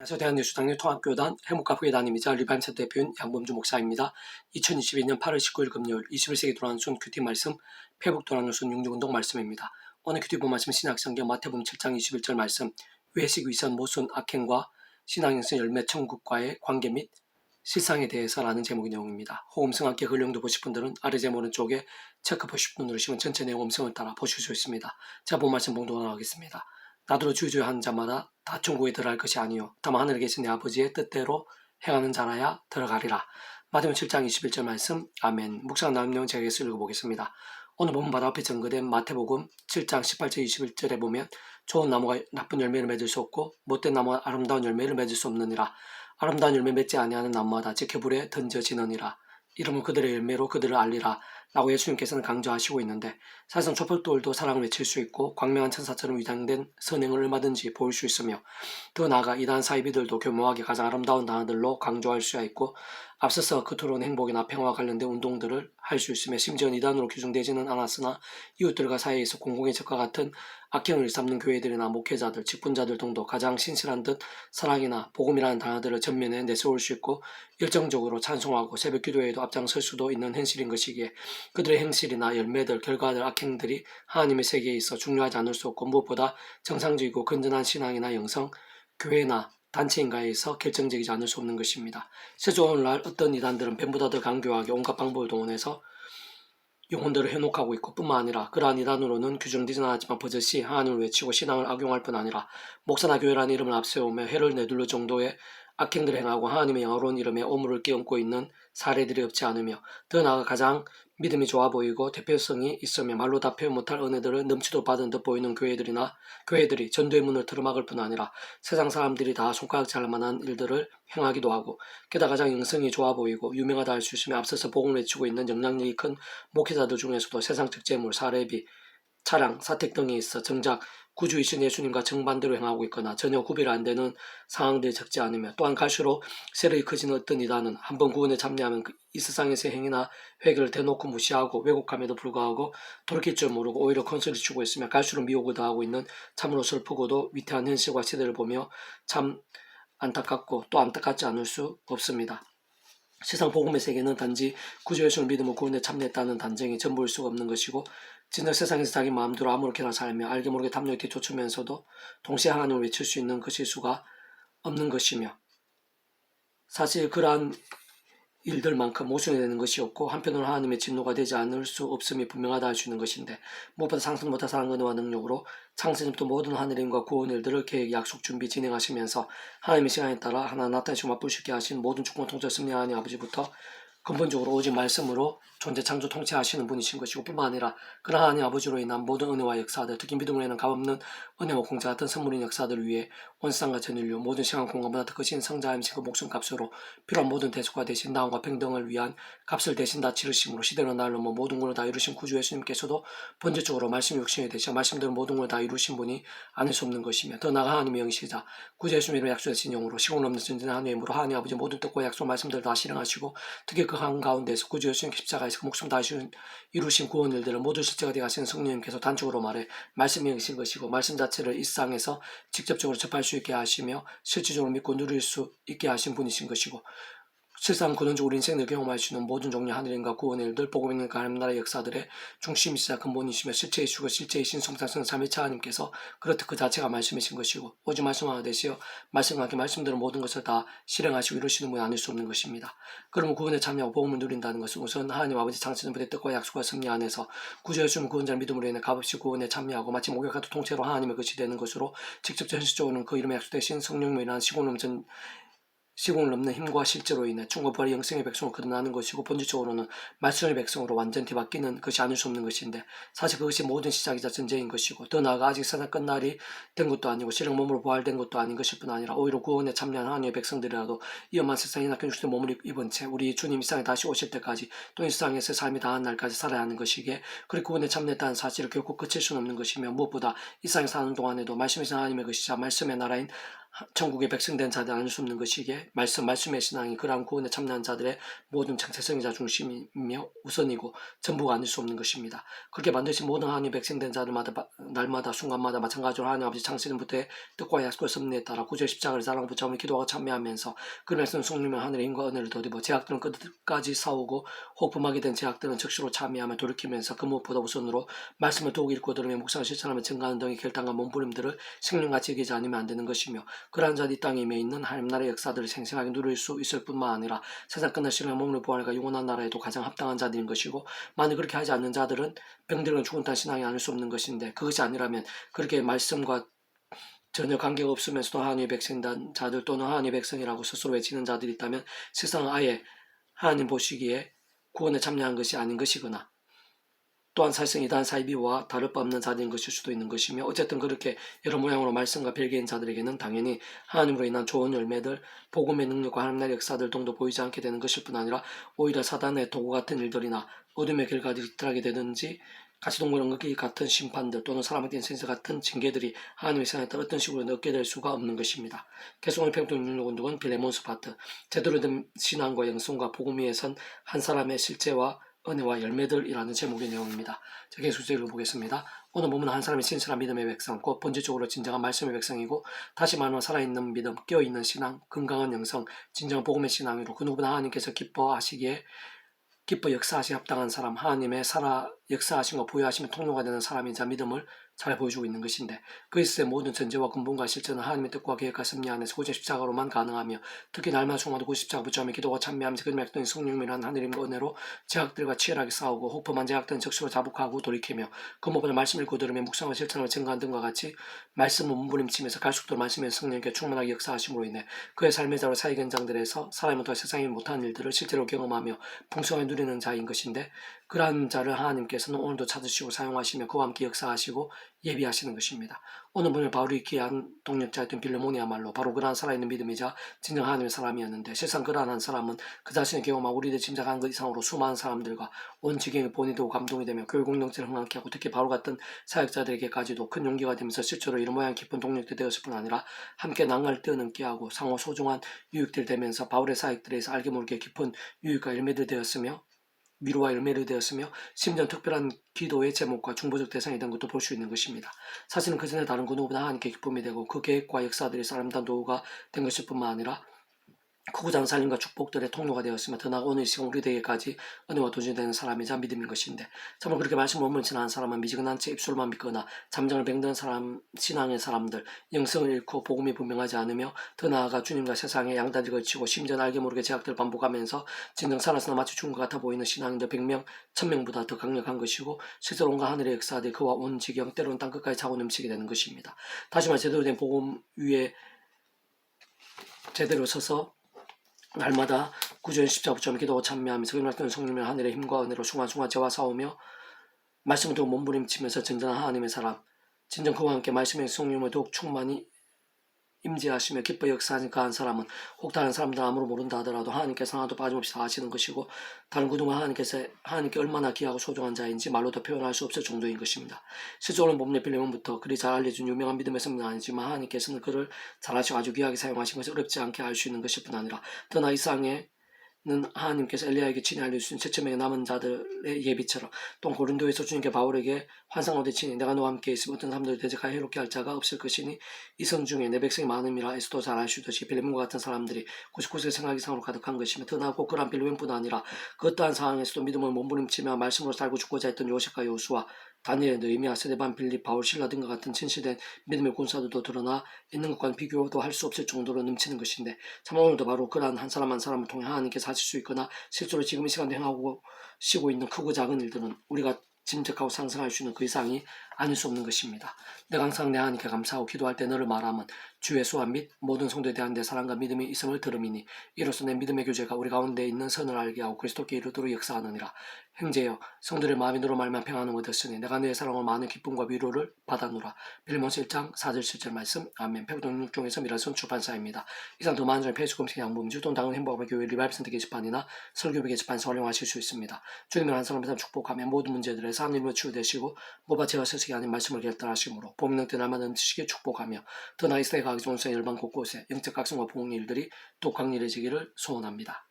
안녕하세요. 대한예수당의 통합교단 해묵가부회단임이자 리바임센터 대표인 양범주 목사입니다. 2022년 8월 19일 금요일 21세기 돌아가는 순 큐티 말씀, 회복 돌아가는 순 육육운동 말씀입니다. 오늘 큐티 본 말씀 신약성경 마태복음 7장 21절 말씀, 외식, 위선, 모순, 악행과 신앙인성 열매 천국과의 관계 및 실상에 대해서라는 제목의 내용입니다. 호음성 함께 그 내용도 보실 분들은 아래 제목 오른쪽에 체크 버튼 누르시면 전체 내용 음성을 따라 보실 수 있습니다. 자, 본 말씀 봉독하겠습니다. 나더러 주저하는 자마다 다 천국에 들어갈 것이 아니요 다만 하늘에 계신 내 아버지의 뜻대로 행하는 자라야 들어가리라. 마태복음 7장 21절 말씀. 아멘. 묵상 나눔 내용 제가 읽어보겠습니다. 오늘 본문 바로 앞에 전거된 마태복음 7장 18절 21절에 보면 좋은 나무가 나쁜 열매를 맺을 수 없고 못된 나무가 아름다운 열매를 맺을 수 없느니라. 아름다운 열매 맺지 아니하는 나무마다 지켜불에 던져지느니라. 이러면 그들의 열매로 그들을 알리라 라고 예수님께서는 강조하시고 있는데, 사실상 촛불돌도 사랑을 외칠 수 있고 광명한 천사처럼 위장된 선행을 얼마든지 보일 수 있으며, 더 나아가 이단 사이비들도 교묘하게 가장 아름다운 단어들로 강조할 수야 있고, 앞서서 겉으로는 행복이나 평화와 관련된 운동들을 할 수 있으며, 심지어 이단으로 규정되지는 않았으나 이웃들과 사이에서 공공의 적과 같은 악행을 일삼는 교회들이나 목회자들, 직분자들 등도 가장 신실한 듯 사랑이나 복음이라는 단어들을 전면에 내세울 수 있고 열정적으로 찬송하고 새벽 기도회에도 앞장설 수도 있는 현실인 것이기에, 그들의 행실이나 열매들, 결과들, 악행들이 하나님의 세계에 있어 중요하지 않을 수 없고, 무엇보다 정상적이고 건전한 신앙이나 영성, 교회나 단체인가에서 결정적이지 않을 수 없는 것입니다. 실제로 오늘날 어떤 이단들은 뱀보다 더 강교하게 온갖 방법을 동원해서 영혼들을 현혹하고 있고, 뿐만 아니라 그러한 이단으로는 규정되진 않았지만 버젓이 하나님을 외치고 신앙을 악용할 뿐 아니라 목사나 교회라는 이름을 앞세우며 회를 내둘러 정도의 악행들을 행하고 하나님의 영화로운 이름에 오물을 끼얹고 있는 사례들이 없지 않으며, 더 나아가 가장 믿음이 좋아 보이고 대표성이 있으며 말로 다 표현 못할 은혜들을 넘치도록 받은 듯 보이는 교회들이 전도의 문을 틀어막을 뿐 아니라 세상 사람들이 다 손가락 잘 만한 일들을 행하기도 하고, 게다가 가장 영성이 좋아 보이고 유명하다 할 수 있으며 앞서서 복음을 외치고 있는 영향력이 큰 목회자들 중에서도 세상적 재물, 사례비, 차량, 사택 등에 있어 정작 구주이신 예수님과 정반대로 행하고 있거나 전혀 구별 안 되는 상황들이 적지 않으며, 또한 갈수록 세력이 커지는 어떤 이단은 한번 구원에 참여하면 이 세상에서의 행위나 회개를 대놓고 무시하고 왜곡함에도 불구하고 돌이킬 줄 모르고 오히려 큰소리 치고 있으며, 갈수록 미혹을 당하고 있는 참으로 슬프고도 위태한 현실과 시대를 보며 참 안타깝고 또 안타깝지 않을 수 없습니다. 세상 복음의 세계는 단지 구주 예수를 믿음으로 구원에 참여했다는 단정이 전부일 수가 없는 것이고, 진짜 세상에서 자기 마음대로 아무렇게나 살며 알게 모르게 탐욕에 뒤쫓으면서도 동시에 하나님을 외칠 수 있는 것일 수가 없는 것이며, 사실 그러한 일들만큼 모순이 되는 것이 없고 한편으로 하나님의 진노가 되지 않을 수 없음이 분명하다 할 수 있는 것인데, 무엇보다 상상 못한 사랑, 은혜와 능력으로 창세전부터 모든 하늘의 힘과 구원 일들을 계획, 약속, 준비, 진행하시면서 하나님의 시간에 따라 하나 나타내시고 맛볼 수 있게 하신 모든 주권 통치 승리하는 아버지부터 근본적으로 오직 말씀으로 존재 창조 통치하시는 분이신 것이고, 뿐만 아니라 그러한 하나님 아버지로 인한 모든 은혜와 역사들, 특히 믿음으로 인한 값없는 은혜와 공짜 같은 선물인 역사들을 위해 온 세상과 전 인류 모든 시간 공간보다 더 크신 성자임시고 목숨값으로 필요한 모든 대속과 대신 나음과 평등을 위한 값을 대신 다 치르심으로 시대로 날 넘어 모든 것을 다 이루신 구주 예수님께서도 본질적으로 말씀 육신이 되셔 말씀대로 모든 걸 다 이루신 분이 아닐 수 없는 것이며, 더 나아가 하나님의 영시자 구주 예수님으로 약속하신 영으로 시공 넘는 전진한 하나님의 힘으로 하나님 아버지 모든 뜻과 약속 말씀들을 다 실행하시고, 특히 그 한가운데서 구주 예수님 십자가에서 그 목숨 다 이루신 구원 일들을 모두 실제가 되어 가시는 성령님께서 단적으로 말해 말씀이 영이신 것이고, 말씀 자체를 이 세상에서 직접적으로 접할 수 있게 하시며 실질적으로 믿고 누릴 수 있게 하신 분이신 것이고, 실상 근원적으로 인생을 경험할 수 있는 모든 종류의 하늘인과 구원의 일들, 복음 있는 하나님 나라의 역사들의 중심이시자 근본이시며 실체이시고 실제이신 성삼성 삼위차 하나님께서 그렇듯 그 자체가 말씀이신 것이고, 오직 말씀 하나 되시어 말씀과 함께 말씀대로 모든 것을 다 실행하시고 이루시는 분이 아닐 수 없는 것입니다. 그러면 구원에 참여하고 복음을 누린다는 것은 우선 하나님 아버지 창세전부의 뜻과 약속과 승리 안에서 구주 예수님 구원자를 믿음으로 인해 값없이 구원에 참여하고 마치 목욕과 통째로 하나님의 것이 되는 것으로, 직접 현실적으로는 그 이름에 약속되신 성령님으로 인한 시공을 넘는 힘과 실제로 인해 충과 부활의 영생의 백성으로 거듭나는 것이고, 본질적으로는 말씀의 백성으로 완전 뒤바뀌는 것이 아닐 수 없는 것인데, 사실 그것이 모든 시작이자 전제인 것이고, 더 나아가 아직 세상 끝날이 된 것도 아니고 실형 몸으로 부활된 것도 아닌 것일 뿐 아니라 오히려 구원에 참여한 하나님의 백성들이라도 이 험한 세상에 낙한 육신의 몸을 입은 채 우리 주님 이 세상에 다시 오실 때까지 또 이 세상에서 삶이 다한 날까지 살아야 하는 것이기에, 그리고 구원에 참여했다는 사실을 결코 그칠 수는 없는 것이며, 무엇보다 이 세상에 사는 동안에도 말씀이신 하나님의 것이자 말씀의 나라인 천국의 백성된 자들 아닐 수 없는 것이기에 말씀의 신앙이 그러한 구원에 참여한 자들의 모든 정체성이자 중심이며 우선이고 전부가 아닐 수 없는 것입니다. 그렇게 반드시 모든 하나님의 백성된 자들마다 날마다 순간마다 마찬가지로 하나님 아버지 창세전부터의 뜻과 약속의 섭리에 따라 구절 십자가를 사랑 붙잡으며 기도하고 참여하면서 그 말씀 성령의 하늘의 힘과 은혜를 더입어 제약들은 끝까지 싸우고 호흡음하게 된 제약들은 적시로 참여하며 돌이키면서 그 무엇보다 우선으로 말씀을 더욱 읽고 들으며 묵상을 실천하며 증가하는 등의 결단과 몸부림들을 생명같이 여기지 않으면 안 되는 것이며 그러한 자들이 땅에 임해 있는 하나님 나라의 역사들을 생생하게 누릴 수 있을 뿐만 아니라 세상 끝날 시간에 몸을 부활과 영원한 나라에도 가장 합당한 자들인 것이고 만일 그렇게 하지 않는 자들은 병들건 죽은 딴 신앙이 아닐 수 없는 것인데 그것이 아니라면 그렇게 말씀과 전혀 관계가 없으면서도 하나님의 백성단 자들 또는 하나님의 백성이라고 스스로 외치는 자들이 있다면 세상은 아예 하나님 보시기에 구원에 참여한 것이 아닌 것이거나 또한 사실상 이단 사이비와 다를 바 없는 자들인 것일 수도 있는 것이며 어쨌든 그렇게 여러 모양으로 말씀과 별개인 자들에게는 당연히 하나님으로 인한 좋은 열매들, 복음의 능력과 하나님 나라의 역사들 등도 보이지 않게 되는 것일 뿐 아니라 오히려 사단의 도구 같은 일들이나 어둠의 결과들이 깃들하게 되든지 가시동물 응급기 같은 심판들 또는 사람의 인생에서 같은 징계들이 하나님의 세상에 따라 어떤 식으로 얻게 될 수가 없는 것입니다. 개성의 평통 666은 빌레몬스 파트 제대로 된 신앙과 영성과 복음 위에 선 한 사람의 실제와 은혜와 열매들이라는 제목의 내용입니다. 계속 읽어보겠습니다. 오늘 보면 한 사람이 신실한 믿음의 백성, 곧 본질적으로 진정한 말씀의 백성이고 다시 말하면 살아있는 믿음, 깨어있는 신앙, 건강한 영성, 진정한 복음의 신앙으로 그 누구나 하나님께서 기뻐하시기에 기뻐 역사하시 합당한 사람, 하나님의 살아 역사하심과 부여하심의 통로가 되는 사람이자 믿음을 잘 보여주고 있는 것인데 그리스도의 모든 전제와 근본과 실천은 하나님의 뜻과 계획과 섭리 안에서 고제 십자가로만 가능하며 특히 날마다 충만도 고집 십자가 붙잡으며 기도와 참여하면서 그 맥동의 성령이란 하늘임과 은혜로 제약들과 치열하게 싸우고 혹범한 제약들은 적시로 자복하고 돌이키며 그 무엇보다 말씀을 읽고 들으며 묵상과 실천을 증가한 등과 같이 말씀을 몸부림치면서 갈수록 말씀의 성령께 충만하게 역사하심으로 인해 그의 삶의 자로 사회 현장들에서 사람은 더 세상이 못한 일들을 실제로 경험하며 풍성하게 누리는 자인 것인데 그러한 자를 하나님께서는 오늘도 찾으시고 사용하시며 그와 함께 역사하시고 예비하시는 것입니다. 오늘 보면 바울이 귀한 동력자였던 빌레몬이야말로 바로 그러한 살아있는 믿음이자 진정 하나님의 사람이었는데 실상 그러한 한 사람은 그 자신의 경험과 우리들 짐작한 것 이상으로 수많은 사람들과 온 지경의 본이 되고 감동이 되며 교회 공동체를 흥하게 하고 특히 바울 같은 사역자들에게까지도 큰 용기가 되면서 실제로 이런 모양 깊은 동력도 되었을 뿐 아니라 함께 낭을 뛰어넘게 하고 상호 소중한 유익들 되면서 바울의 사역들에서 알게 모르게 깊은 유익과 열매들 되었으며 위로와 열매를 되었으며 심지어 특별한 기도의 제목과 중보적 대상이 된 것도 볼 수 있는 것입니다. 사실은 그전에 다른 그 누구보다 하나님께 기쁨이 되고 그 계획과 역사들이 아름다운 도구가 된 것일 뿐만 아니라 크고 살림과 축복들의 통로가 되었으며 더 나아가 오늘 이 시간 우리에게까지 은혜와 도전이 되는 사람이자 믿음인 것인데 참으로 그렇게 말씀을 못 지나는 사람은 미지근한 채 입술만 믿거나 잠정을 병든 사람, 신앙의 사람들, 영성을 잃고 복음이 분명하지 않으며 더 나아가 주님과 세상에 양다리 걸치고 심지어 알게 모르게 제약들을 반복하면서 진정 살아서나 마치 죽은 것 같아 보이는 신앙인들 100명, 1000명보다 더 강력한 것이고 실제로 온갖 하늘의 역사들이 그와 온 지경 때로는 땅끝까지 차고 넘치게 되는 것입니다. 다시 말해 제대로 된 복음 위에 제대로 서서 날마다 구주의 십자가 붙잡으며 기도하고 참여하면서 그날따는 성령의 하늘의 힘과 은혜로 순간순간 죄와 싸우며 말씀을 두고 몸부림치면서 진정한 하나님의 사람 진정 그와 함께 말씀의 성령을 더욱 충만히 임재하시며 기뻐 역사하는 그 한 사람은 혹 다른 사람들 아무로 모른다 하더라도 하나님께서 하나도 빠짐없이 다 아시는 것이고 다른 그동안 하나님께 얼마나 귀하고 소중한 자인지 말로도 표현할 수 없을 정도인 것입니다. 실제로는 몸의 빌레몬부터 그리 잘 알려진 유명한 믿음의 선배는 아니지만 하나님께서는 그를 잘 아시고 아주 귀하게 사용하신 것을 어렵지 않게 알 수 있는 것일 뿐 아니라 더나 이상의 는 하나님께서 엘리야에게 친히 알려주신 최첨의 남은 자들의 예비처럼 또 고린도에서 주님께 바울에게 환상을 되치니 내가 너와 함께 있으면 어떤 사람들을 대적하여 해롭게 할 자가 없을 것이니 이성 중에 내 백성이 많음이라 에스도 잘 아시듯이 빌레몬과 같은 사람들이 99세 생활 이상으로 가득한 것이며 더 나아고 그런 빌레몬뿐 아니라 그 어떠한 상황에서도 믿음을 몸부림치며 말씀으로 살고 죽고자 했던 요셉과 요수와 다니엘, 느헤미야, 스데반, 빌립, 바울, 실라 등과 같은 진실된 믿음의 군사들도 드러나 있는 것과는 비교도 할 수 없을 정도로 넘치는 것인데 참 오늘도 바로 그러한 한 사람 한 사람을 통해 하나님께서 하실 수 있거나 실제로 지금 이 시간에 행하고 쉬고 있는 크고 작은 일들은 우리가 짐작하고 상상할 수 있는 그 이상이 아닐 수 없는 것입니다. 내가 항상 내 하나님께 감사하고 기도할 때 너를 말하면 주의 수와 및 모든 성도에 대한 내 사랑과 믿음이 있음을 들음이니 이로써 내 믿음의 교제가 우리 가운데 있는 선을 알게 하고 그리스도께 이르도록 역사하느니라. 형제여 성도의 마음이 너로 말만 평안을 얻었으니 내가 내 사랑으로 많은 기쁨과 위로를 받아노라. 빌레몬서 1장 4절 7절 말씀. 아멘. 페북동 6종에서 미라선 출판사입니다. 이상 더 많은 점의 페이스북 검색 양봉주 또는 다른 행복한 교회 리바이브 선택 게시판이나 설교비 게시판에서 활용하실 수 있습니다. 주님을 한 사람 한 사람 축복하며 모든 문제들에서 하나님으로 치유되시고 모바 제와 세상 안식이 아닌 말씀을 결단하시므로 봄 있는 때 날마다 넘치시게 축복하며 더 나이 세에 가기 좋은 새 열방 곳곳에 영적 각성과 복의 일들이 또 강렬해지기를 소원합니다.